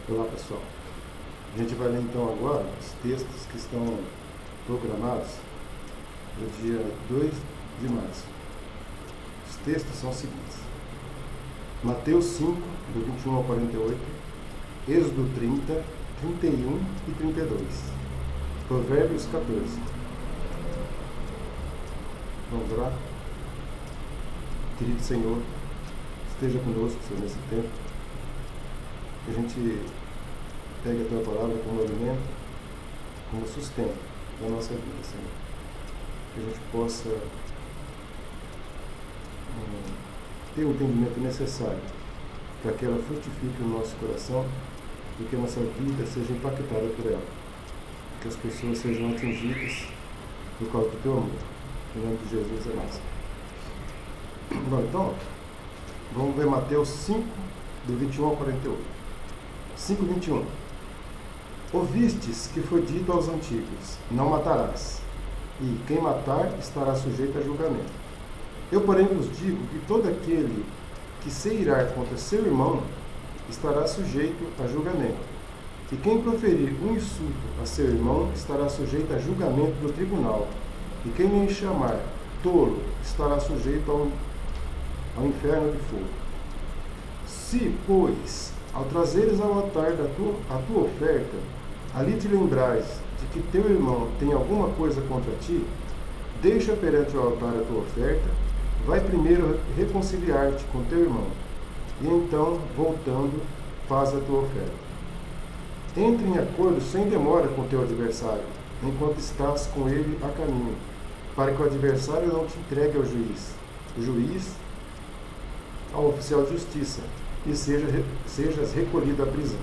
Olá pessoal, a gente vai ler então agora os textos que estão programados no dia 2 de março. Os textos são os seguintes: Mateus 5, do 21 ao 48, Êxodo 30, 31 e 32, Provérbios 14. Vamos lá? Querido Senhor, esteja conosco, Senhor, nesse tempo. Que a gente pegue a Tua palavra como alimento, como sustento da nossa vida, Senhor. Que a gente possa ter o entendimento necessário para que ela frutifique no nosso coração e que a nossa vida seja impactada por ela. Que as pessoas sejam atingidas por causa do Teu amor. Em nome de Jesus é nosso. Bom, então, vamos ver Mateus 5, do 21 ao 48. 5:21. Ouvistes que foi dito aos antigos: não matarás, e quem matar estará sujeito a julgamento. Eu, porém, vos digo que todo aquele que se irar contra seu irmão estará sujeito a julgamento. E quem proferir um insulto a seu irmão estará sujeito a julgamento no tribunal. E quem lhe chamar tolo estará sujeito ao inferno de fogo. Se, pois, ao trazeres ao altar a tua oferta, ali te lembrares de que teu irmão tem alguma coisa contra ti, deixa perante o altar a tua oferta, vai primeiro reconciliar-te com teu irmão, e então, voltando, faz a tua oferta. Entre em acordo sem demora com teu adversário, enquanto estás com ele a caminho, para que o adversário não te entregue ao juiz, o juiz ao oficial de justiça, e sejas recolhido à prisão.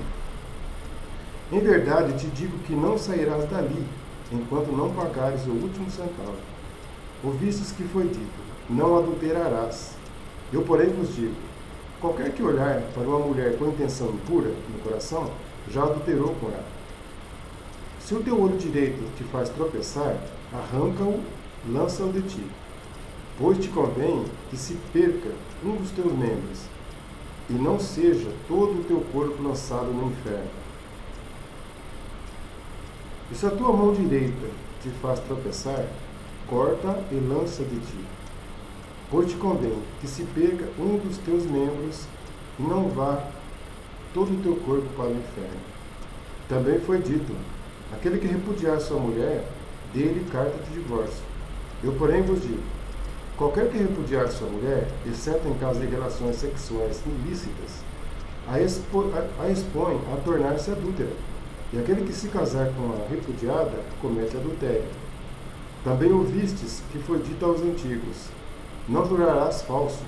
Em verdade te digo que não sairás dali, enquanto não pagares o último centavo. Ouvistes que foi dito: não adulterarás. Eu, porém, vos digo: qualquer que olhar para uma mulher com intenção impura no coração, já adulterou com ela. Se o teu olho direito te faz tropeçar, arranca-o, lança-o de ti. Pois te convém que se perca um dos teus membros, e não seja todo o teu corpo lançado no inferno. E se a tua mão direita te faz tropeçar, corta e lança de ti. Pois te convém que se perca um dos teus membros, e não vá todo o teu corpo para o inferno. Também foi dito: aquele que repudiar sua mulher, dê-lhe carta de divórcio. Eu, porém, vos digo: qualquer que repudiar sua mulher, exceto em caso de relações sexuais ilícitas, a expõe a tornar-se adúltera. E aquele que se casar com a repudiada, comete adultério. Também ouvistes que foi dito aos antigos: não jurarás falso,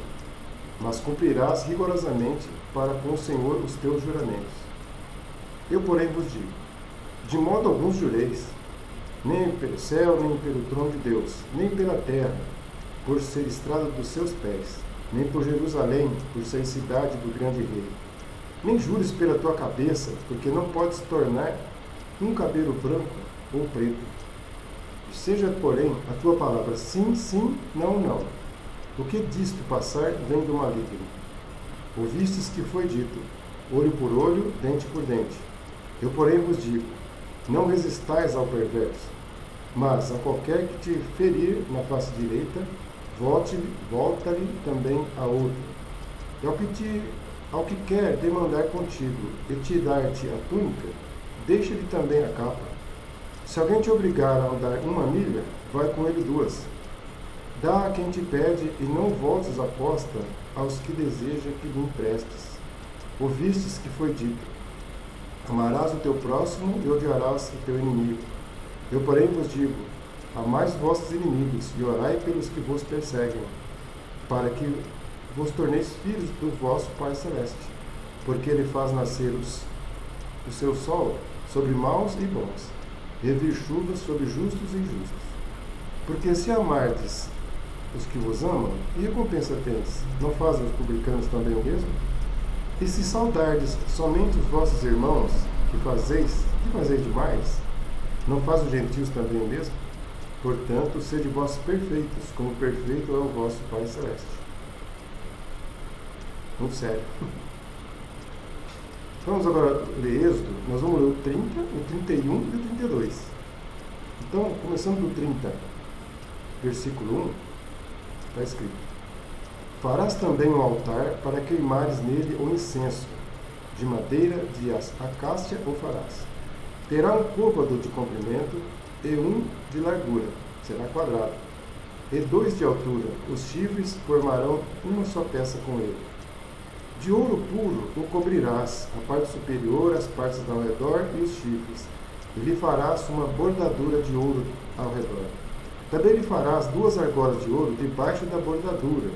mas cumprirás rigorosamente para com o Senhor os teus juramentos. Eu, porém, vos digo: de modo algum jureis, nem pelo céu, nem pelo trono de Deus, nem pela terra, por ser estrada dos seus pés, nem por Jerusalém, por ser cidade do grande rei. Nem jures pela tua cabeça, porque não podes tornar um cabelo branco ou preto. Seja, porém, a tua palavra sim, sim, não, não. O que disto passar vem do maligno. Ouvistes que foi dito: olho por olho, dente por dente. Eu, porém, vos digo: não resistais ao perverso, mas a qualquer que te ferir na face direita, volta-lhe também a outra. E ao que quer demandar contigo e te dar-te a túnica, deixa-lhe também a capa. Se alguém te obrigar a andar uma milha, vai com ele 2. Dá a quem te pede, e não voltes a posta aos que deseja que lhe emprestes. Ouvistes que foi dito: amarás o teu próximo e odiarás o teu inimigo. Eu, porém, vos digo: amais vossos inimigos e orai pelos que vos perseguem, para que vos torneis filhos do vosso Pai Celeste, porque Ele faz nascer o seu sol sobre maus e bons, e vir chuvas sobre justos e injustos. Porque se amardes os que vos amam, que recompensa tendes? Não fazem os publicanos também o mesmo? E se saudardes somente os vossos irmãos, que fazeis demais? Não fazem os gentios também o mesmo? Portanto, sede vós perfeitos, como perfeito é o vosso Pai Celeste. Muito sério. Vamos agora ler Êxodo. Nós vamos ler o 30, o 31 e o 32. Então, começando do 30, versículo 1, está escrito: Farás também um altar para queimares nele o incenso, de madeira de acácia o farás. Terá um côvado de comprimento e um de largura, será quadrado, e 2 de altura. Os chifres formarão uma só peça com ele. De ouro puro o cobrirás, a parte superior, as partes ao redor e os chifres, e lhe farás uma bordadura de ouro ao redor. Também lhe farás 2 argolas de ouro debaixo da bordadura,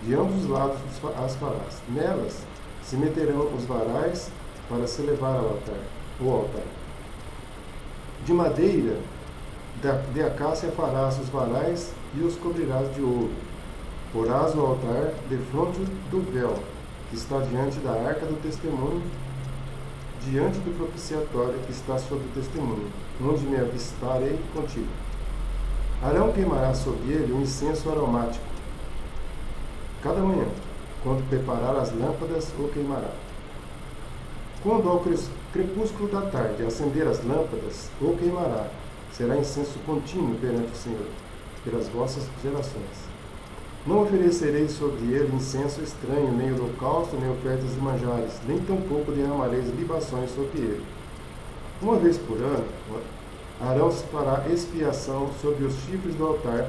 de ambos os lados as farás. Nelas se meterão os varais para se levar ao altar, o altar. De madeira de acácia farás os varais e os cobrirás de ouro. Porás o altar defronte do véu, que está diante da arca do testemunho, diante do propiciatório que está sobre o testemunho, onde me avistarei contigo. Arão queimará sobre ele um incenso aromático. Cada manhã, quando preparar as lâmpadas, o queimará. Quando ao crepúsculo da tarde acender as lâmpadas, o queimará. Será incenso contínuo perante o Senhor, pelas vossas gerações. Não oferecereis sobre ele incenso estranho, nem holocausto, nem ofertas de manjares, nem tampouco derramareis libações sobre ele. Uma vez por ano, Arão fará expiação sobre os chifres do altar,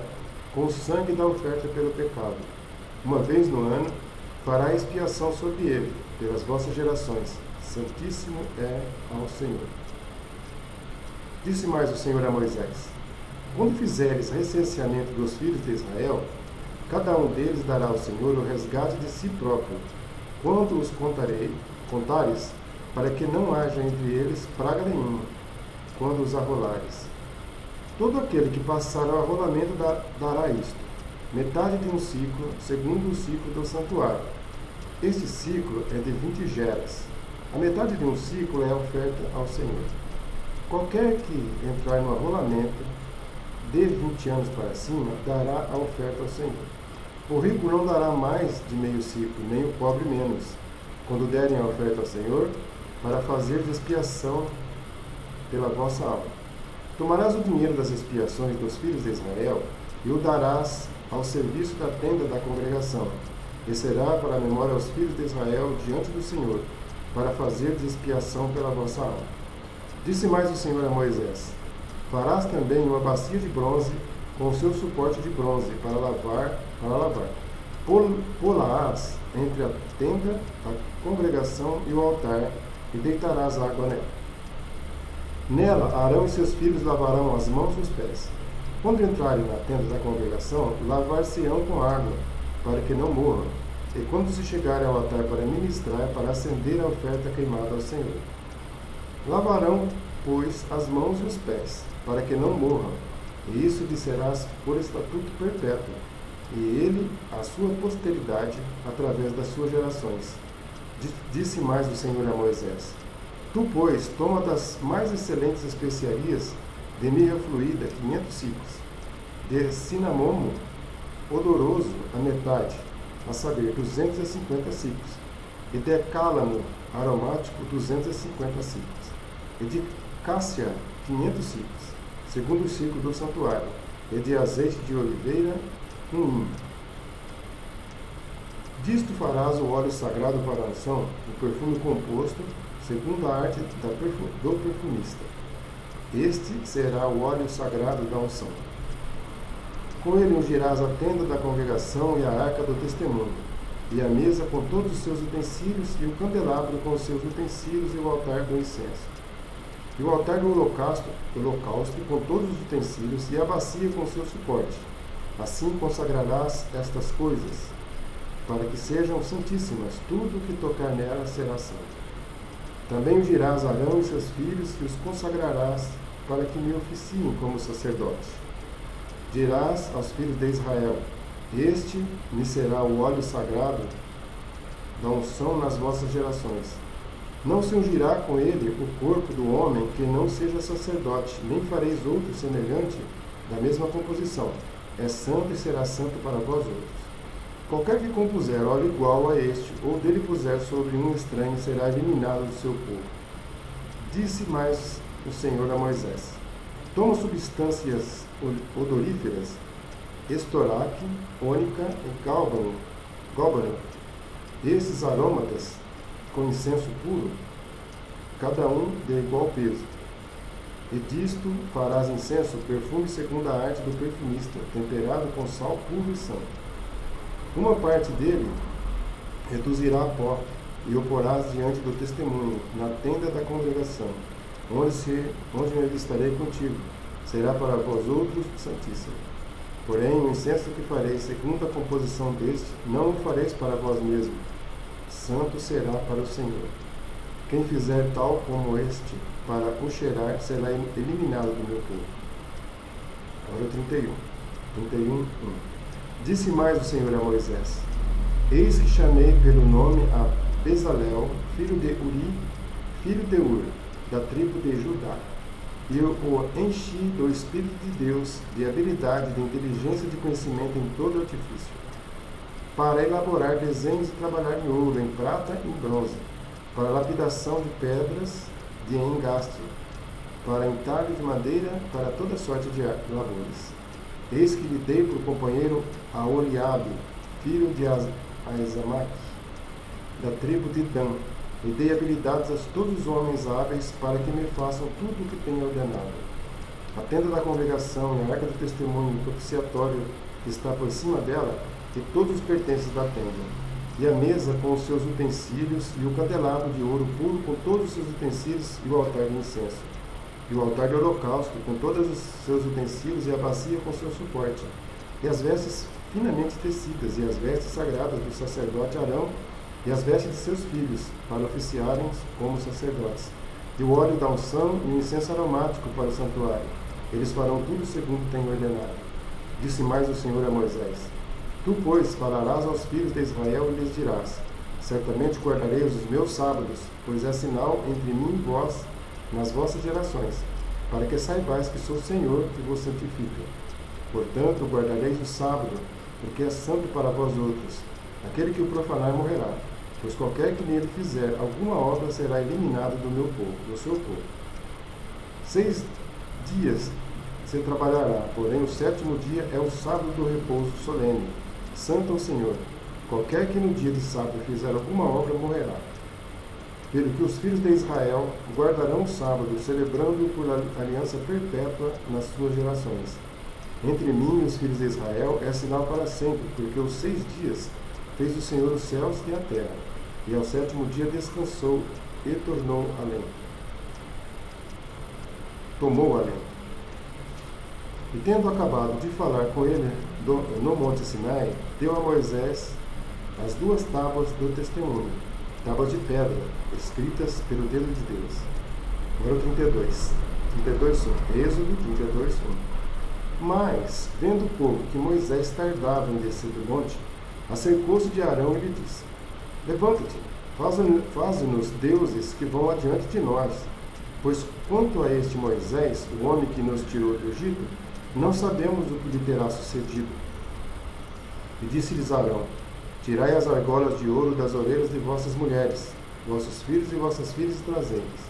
com o sangue da oferta pelo pecado. Uma vez no ano, fará expiação sobre ele, pelas vossas gerações. Santíssimo é ao Senhor. Disse mais o Senhor a Moisés: Quando fizeres recenseamento dos filhos de Israel, cada um deles dará ao Senhor o resgate de si próprio, quando os contares, para que não haja entre eles praga nenhuma, quando os arrolares. Todo aquele que passar ao arrolamento dará isto: metade de um ciclo, segundo o ciclo do santuário. Este ciclo é de 20 geras. A metade de um ciclo é a oferta ao Senhor. Qualquer que entrar no arrolamento de 20 anos para cima, dará a oferta ao Senhor. O rico não dará mais de meio ciclo, nem o pobre menos, quando derem a oferta ao Senhor, para fazer de expiação pela vossa alma. Tomarás o dinheiro das expiações dos filhos de Israel e o darás ao serviço da tenda da congregação, e será para a memória aos filhos de Israel diante do Senhor, para fazer de expiação pela vossa alma. Disse mais o Senhor a Moisés: Farás também uma bacia de bronze com o seu suporte de bronze para lavar. Pô-la-ás entre a tenda, a congregação e o altar, e deitarás água nela. Nela, Arão e seus filhos lavarão as mãos e os pés. Quando entrarem na tenda da congregação, lavar-se-ão com água, para que não morram. E quando se chegarem ao altar para ministrar, para acender a oferta queimada ao Senhor. Lavarão, pois, as mãos e os pés, para que não morram, e isso lhe será por estatuto perpétuo, e ele, a sua posteridade, através das suas gerações. Disse mais o Senhor a Moisés: Tu, pois, toma das mais excelentes especiarias de mirra fluída, 500 ciclos, de cinamomo odoroso, a metade, a saber, 250 ciclos, e de cálamo aromático, 250 ciclos, e de cássia, 500 ciclos, segundo o ciclo do santuário, e de azeite de oliveira, 1 hin. Disto farás o óleo sagrado para a unção, o perfume composto, segundo a arte do perfumista. Este será o óleo sagrado da unção. Com ele ungirás a tenda da congregação e a arca do testemunho, e a mesa com todos os seus utensílios, e o candelabro com os seus utensílios, e o altar do incenso. E o altar do holocausto com todos os utensílios, e a bacia com seu suporte. Assim consagrarás estas coisas, para que sejam santíssimas. Tudo que tocar nela será santo. Também ungirás Arão e seus filhos, e os consagrarás, para que me oficiem como sacerdote. Dirás aos filhos de Israel: Este me será o óleo sagrado da unção nas vossas gerações. Não se ungirá com ele o corpo do homem que não seja sacerdote, nem fareis outro semelhante da mesma composição. É santo e será santo para vós outros. Qualquer que compuser óleo igual a este, ou dele puser sobre um estranho, será eliminado do seu povo. Disse mais o Senhor a Moisés: toma substâncias odoríferas, estoraque, ônica e gálbano, esses aromatas com incenso puro, cada um de igual peso. E disto farás incenso, perfume segundo a arte do perfumista, temperado com sal puro e santo. Uma parte dele reduzirá a pó, e o porás diante do testemunho, na tenda da congregação, onde eu estarei contigo. Será para vós outros santíssimo. Porém, o incenso que fareis, segundo a composição deste, não o fareis para vós mesmos. Santo será para o Senhor. Quem fizer tal como este, para o cheirar, será eliminado do meu povo. Agora 31, 1. Disse mais o Senhor a Moisés: eis que chamei pelo nome a Bezalel, filho de Uri, filho de Ur, da tribo de Judá. E eu o enchi do Espírito de Deus, de habilidade, de inteligência e de conhecimento em todo artifício, para elaborar desenhos e trabalhar em ouro, em prata e em bronze, para lapidação de pedras de engaste, para entalho de madeira, para toda sorte de labores. Eis que lhe dei por companheiro a Oliabe, filho de Aizamaque, da tribo de Dan, e dei habilidades a todos os homens hábeis para que me façam tudo o que tenho ordenado. A tenda da congregação e a arca do testemunho e o propiciatório que está por cima dela, e todos os pertences da tenda, e a mesa com os seus utensílios, e o candelabro de ouro puro com todos os seus utensílios, e o altar de incenso, e o altar de holocausto com todos os seus utensílios, e a bacia com seu suporte, e as vestes finamente tecidas, e as vestes sagradas do sacerdote Arão, e as vestes de seus filhos, para oficiarem como sacerdotes, e o óleo da unção e o incenso aromático para o santuário. Eles farão tudo segundo tenho ordenado. Disse mais o Senhor a Moisés: tu, pois, falarás aos filhos de Israel e lhes dirás: certamente guardareis os meus sábados, pois é sinal entre mim e vós nas vossas gerações, para que saibais que sou o Senhor que vos santifica. Portanto, guardareis o sábado, porque é santo para vós outros. Aquele que o profanar morrerá, pois qualquer que nele fizer alguma obra será eliminado do meu povo, do seu povo. 6 dias se trabalhará, porém o 7º dia é o sábado do repouso solene, santo ao Senhor. Qualquer que no dia de sábado fizer alguma obra morrerá. Pelo que os filhos de Israel guardarão o sábado, celebrando-o por aliança perpétua nas suas gerações. Entre mim e os filhos de Israel é sinal para sempre, porque os 6 dias fez o Senhor os céus e a terra, e ao 7º dia descansou e tomou além. E tendo acabado de falar com ele no monte Sinai, deu a Moisés as 2 tábuas do testemunho, tábuas de pedra, escritas pelo dedo de Deus. Agora 32:1. Êxodo 32:1. Mas, vendo o povo que Moisés tardava em descer do monte, acercou-se de Arão e lhe disse: levanta-te, faze-nos deuses que vão adiante de nós, pois quanto a este Moisés, o homem que nos tirou do Egito, não sabemos o que lhe terá sucedido. E disse-lhes Arão: tirai as argolas de ouro das orelhas de vossas mulheres, vossos filhos e vossas filhas trazei-las.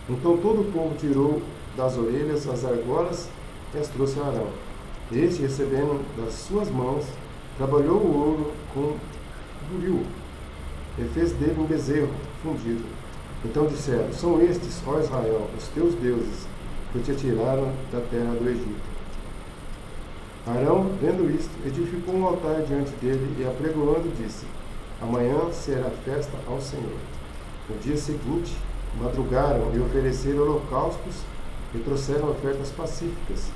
Então todo o povo tirou das orelhas as argolas e as trouxe a Arão. Este, recebendo das suas mãos, trabalhou o ouro com buril e fez dele um bezerro fundido. Então disseram: são estes, ó Israel, os teus deuses, que te tiraram da terra do Egito. Arão, vendo isto, edificou um altar diante dele e, apregoando, disse: amanhã será festa ao Senhor. No dia seguinte, madrugaram e ofereceram holocaustos e trouxeram ofertas pacíficas.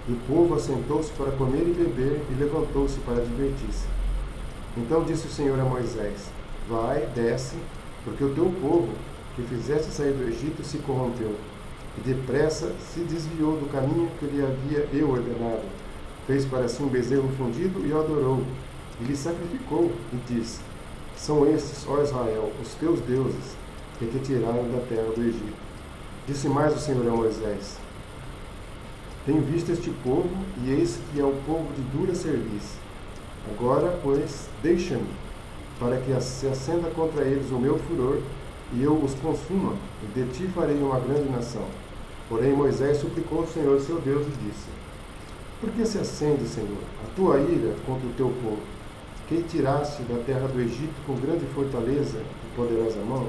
E o povo assentou-se para comer e beber e levantou-se para divertir-se. Então disse o Senhor a Moisés: vai, desce, porque o teu povo, que fizeste sair do Egito, se corrompeu, e depressa se desviou do caminho que lhe havia eu ordenado. Fez para si um bezerro fundido e o adorou, e lhe sacrificou, e disse: são estes, ó Israel, os teus deuses, que te tiraram da terra do Egito. Disse mais o Senhor a Moisés: tenho visto este povo, e eis que é um povo de dura serviço. Agora, pois, deixa-me, para que se acenda contra eles o meu furor, e eu os consuma, e de ti farei uma grande nação. Porém Moisés suplicou ao Senhor seu Deus e disse: Por que se acende, Senhor, a tua ira contra o teu povo, que tiraste da terra do Egito com grande fortaleza e poderosa mão?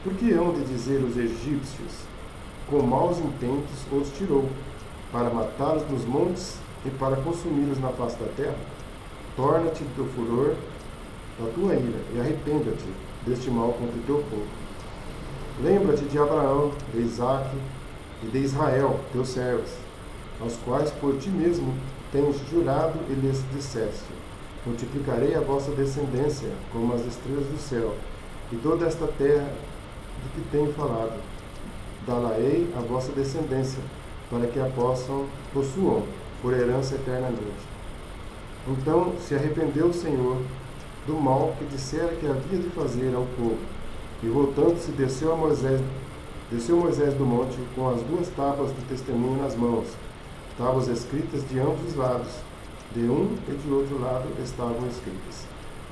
Por que hão de dizer os egípcios, com maus intentos os tirou, para matá-los nos montes e para consumi-los na face da terra? Torna-te do furor da tua ira e arrependa-te deste mal contra o teu povo. Lembra-te de Abraão, de Isaque e de Israel, teus servos, aos quais por ti mesmo tens jurado e lhes disseste: multiplicarei a vossa descendência como as estrelas do céu, e toda esta terra de que tenho falado dá-la-ei a vossa descendência, para que a possuam por herança eternamente. Então se arrependeu o Senhor do mal que dissera que havia de fazer ao povo, e voltando-se desceu Moisés do monte com as 2 tábuas do testemunho nas mãos, tábuas escritas de ambos os lados, de um e de outro lado estavam escritas.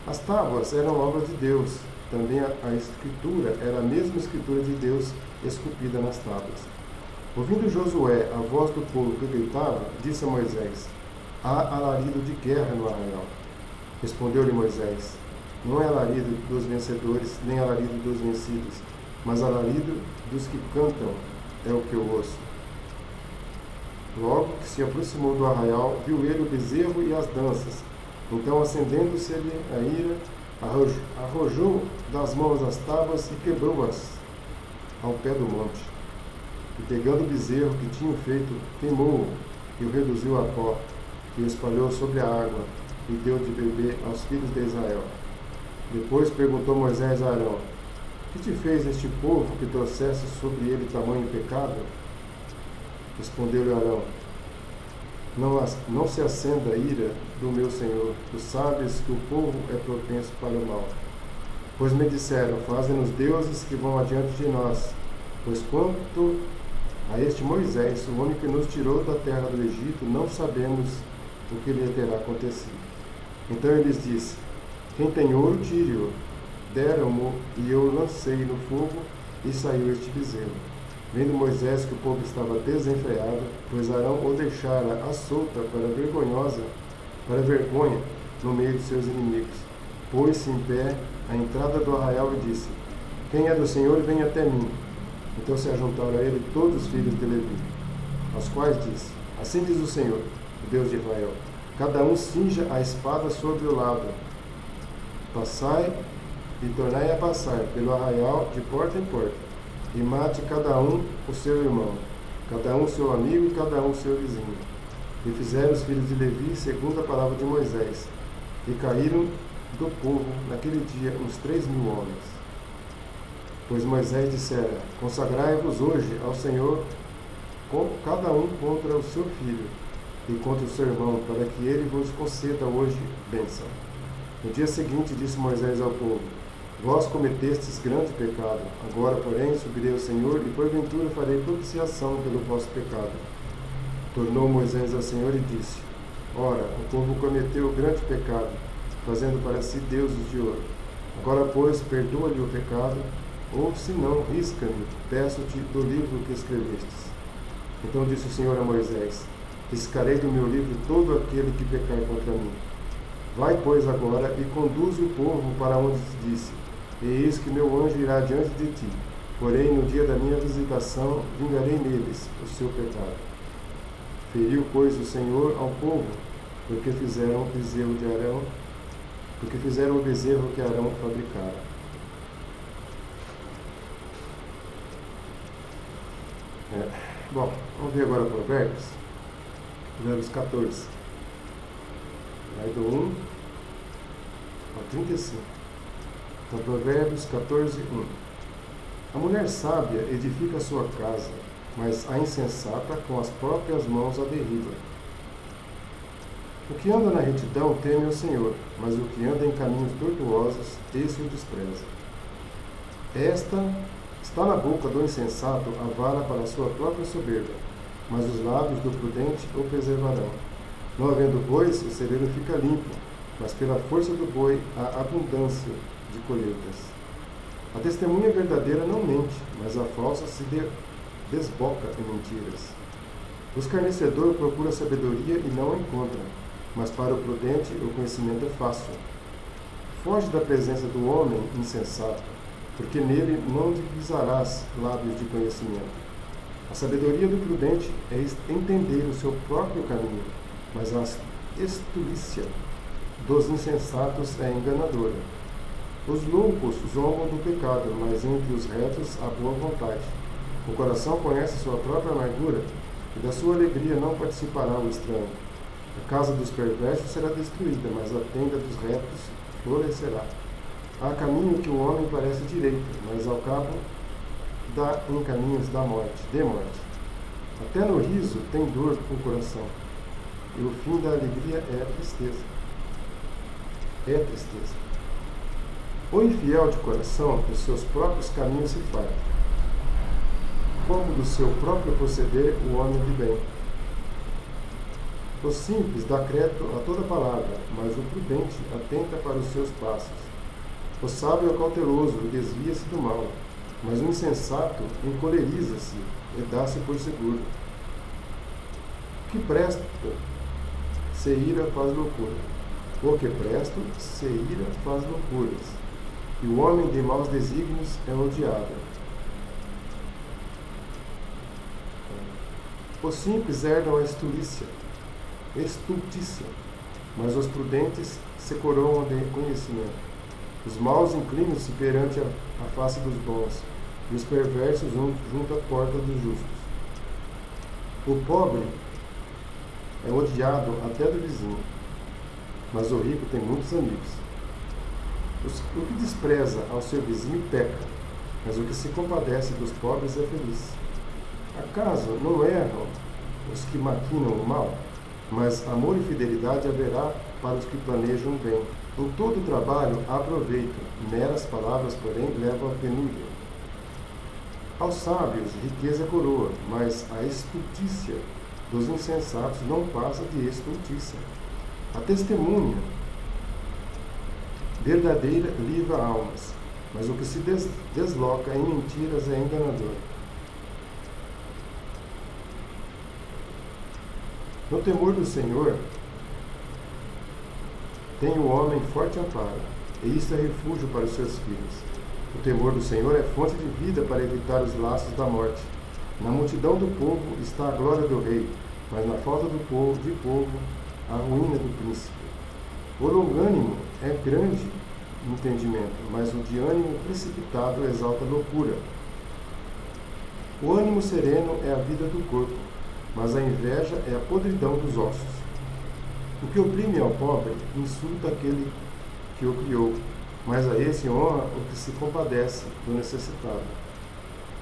As tábuas eram obra de Deus, também a escritura era a mesma escritura de Deus esculpida nas tábuas. Ouvindo Josué a voz do povo que gritava, disse a Moisés: há alarido de guerra no arraial. Respondeu-lhe Moisés: não é alarido dos vencedores, nem alarido dos vencidos, mas alarido dos que cantam é o que eu ouço. Logo que se aproximou do arraial, viu ele o bezerro e as danças. Então, acendendo-se-lhe a ira, arrojou das mãos as tábuas e quebrou-as ao pé do monte. E pegando o bezerro que tinham feito, queimou-o e o reduziu a pó, e o espalhou sobre a água, e deu de beber aos filhos de Israel. Depois perguntou Moisés a Arão: que te fez este povo que trouxeste sobre ele tamanho pecado? Respondeu-lhe Arão: não se acenda a ira do meu Senhor, tu sabes que o povo é propenso para o mal. Pois me disseram: faze-nos deuses que vão adiante de nós. Pois quanto a este Moisés, o homem que nos tirou da terra do Egito, não sabemos o que lhe terá acontecido. Então ele lhes disse: quem tem ouro, tire-o. Deram-mo, e eu lancei no fogo, e saiu este bezerro. Vendo Moisés que o povo estava desenfreado, pois Arão o deixara à solta para vergonha no meio de seus inimigos, pôs-se em pé à entrada do arraial e disse: quem é do Senhor, vem até mim. Então se ajuntaram a ele todos os filhos de Levi, aos quais disse: assim diz o Senhor, o Deus de Israel: cada um cinja a espada sobre o lado, passai e tornai a passar pelo arraial de porta em porta, e mate cada um o seu irmão, cada um seu amigo e cada um seu vizinho. E fizeram os filhos de Levi segundo a palavra de Moisés, e caíram do povo naquele dia uns 3.000 homens. Pois Moisés dissera: consagrai-vos hoje ao Senhor, cada um contra o seu filho e contra o seu irmão, para que ele vos conceda hoje bênção. No dia seguinte disse Moisés ao povo: vós cometestes grande pecado. Agora, porém, subirei ao Senhor, e porventura farei propiciação pelo vosso pecado. Tornou Moisés ao Senhor e disse: ora, o povo cometeu grande pecado, fazendo para si deuses de ouro. Agora, pois, perdoa-lhe o pecado, ou, se não, risca-me, peço-te, do livro que escrevestes. Então disse o Senhor a Moisés: riscarei do meu livro todo aquele que pecar contra mim. Vai, pois, agora, e conduz o povo para onde te disse, e eis que meu anjo irá diante de ti. Porém, no dia da minha visitação, vingarei neles o seu pecado. Feriu, pois, o Senhor ao povo, porque fizeram o bezerro que Arão fabricara. Bom, vamos ver agora Provérbios 14. Vai do 1 ao 35. Então, Provérbios 14, 1. A mulher sábia edifica sua casa, mas a insensata com as próprias mãos a derriba. O que anda na retidão teme ao Senhor, mas o que anda em caminhos tortuosos, esse o despreza. Está na boca do insensato a vara para a sua própria soberba, mas os lábios do prudente o preservarão. Não havendo bois, o celeiro fica limpo, mas pela força do boi há abundância de colheitas. A testemunha verdadeira não mente, mas a falsa se desboca em mentiras. O escarnecedor procura sabedoria e não a encontra, mas para o prudente o conhecimento é fácil. Foge da presença do homem insensato, porque nele não divisarás lábios de conhecimento. A sabedoria do prudente é entender o seu próprio caminho, mas a estultícia dos insensatos é enganadora. Os loucos zombam do pecado, mas entre os retos há boa vontade. O coração conhece sua própria amargura, e da sua alegria não participará o estranho. A casa dos perversos será destruída, mas a tenda dos retos florescerá. Há caminho que o homem parece direito, mas ao cabo dá em caminhos de morte. Até no riso tem dor o coração, e o fim da alegria é a tristeza. O infiel de coração, dos seus próprios caminhos se farta, como do seu próprio proceder o homem de bem. O simples dá crédito a toda palavra, mas o prudente atenta para os seus passos. O sábio é cauteloso e desvia-se do mal, mas o insensato encoleriza-se e dá-se por seguro. O que presta se ira faz loucura. O que presta se ira faz loucuras. E o homem de maus desígnios é odiado. Os simples herdam a estultícia, mas os prudentes se coroam de conhecimento. Os maus inclinam-se perante a face dos bons, e os perversos junto à porta dos justos. O pobre é odiado até do vizinho, mas o rico tem muitos amigos. O que despreza ao seu vizinho peca, mas o que se compadece dos pobres é feliz. Acaso não erram os que maquinam o mal? Mas amor e fidelidade haverá para os que planejam o bem. Em todo trabalho há proveito, meras palavras, porém, levam à penúria. Aos sábios, riqueza é coroa, mas a estultícia dos insensatos não passa de estultícia. A testemunha verdadeira livra almas, mas o que se desloca em mentiras é enganador. No temor do Senhor tem o homem forte amparo, e isto é refúgio para os seus filhos. O temor do Senhor é fonte de vida para evitar os laços da morte. Na multidão do povo está a glória do rei, mas na falta de povo, a ruína do príncipe. O longânimo é grande entendimento, mas o de ânimo precipitado exalta loucura. O ânimo sereno é a vida do corpo, mas a inveja é a podridão dos ossos. O que oprime ao pobre insulta aquele que o criou, mas a esse honra o que se compadece do necessitado.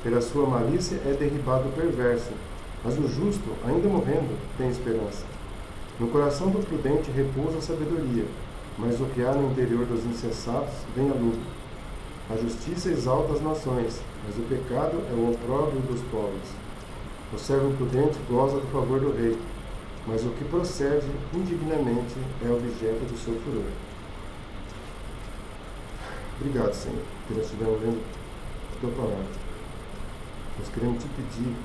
Pela sua malícia é derribado o perverso, mas o justo, ainda morrendo, tem esperança. No coração do prudente repousa a sabedoria, mas o que há no interior dos insensatos vem a luta. A justiça exalta as nações, mas o pecado é o opróbrio dos povos. O servo prudente goza do favor do rei, mas o que procede indignamente é objeto do seu furor. Obrigado, Senhor, por nós estivermos vendo a tua palavra. Nós queremos te pedir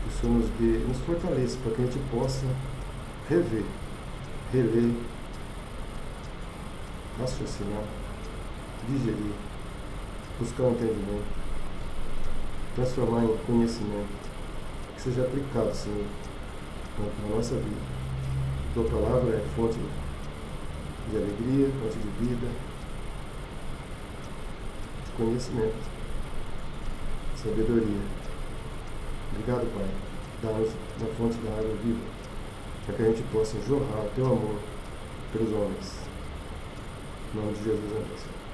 que o Senhor nos fortaleça para que a gente possa rever, reler, raciocinar, digerir, buscar um entendimento, transformar em conhecimento, que seja aplicado, Senhor, na nossa vida. A tua palavra é fonte de alegria, fonte de vida, de conhecimento, sabedoria. Obrigado, Pai, dá-nos da fonte da água viva, para que a gente possa jorrar o teu amor pelos homens. Em nome de Jesus, amém.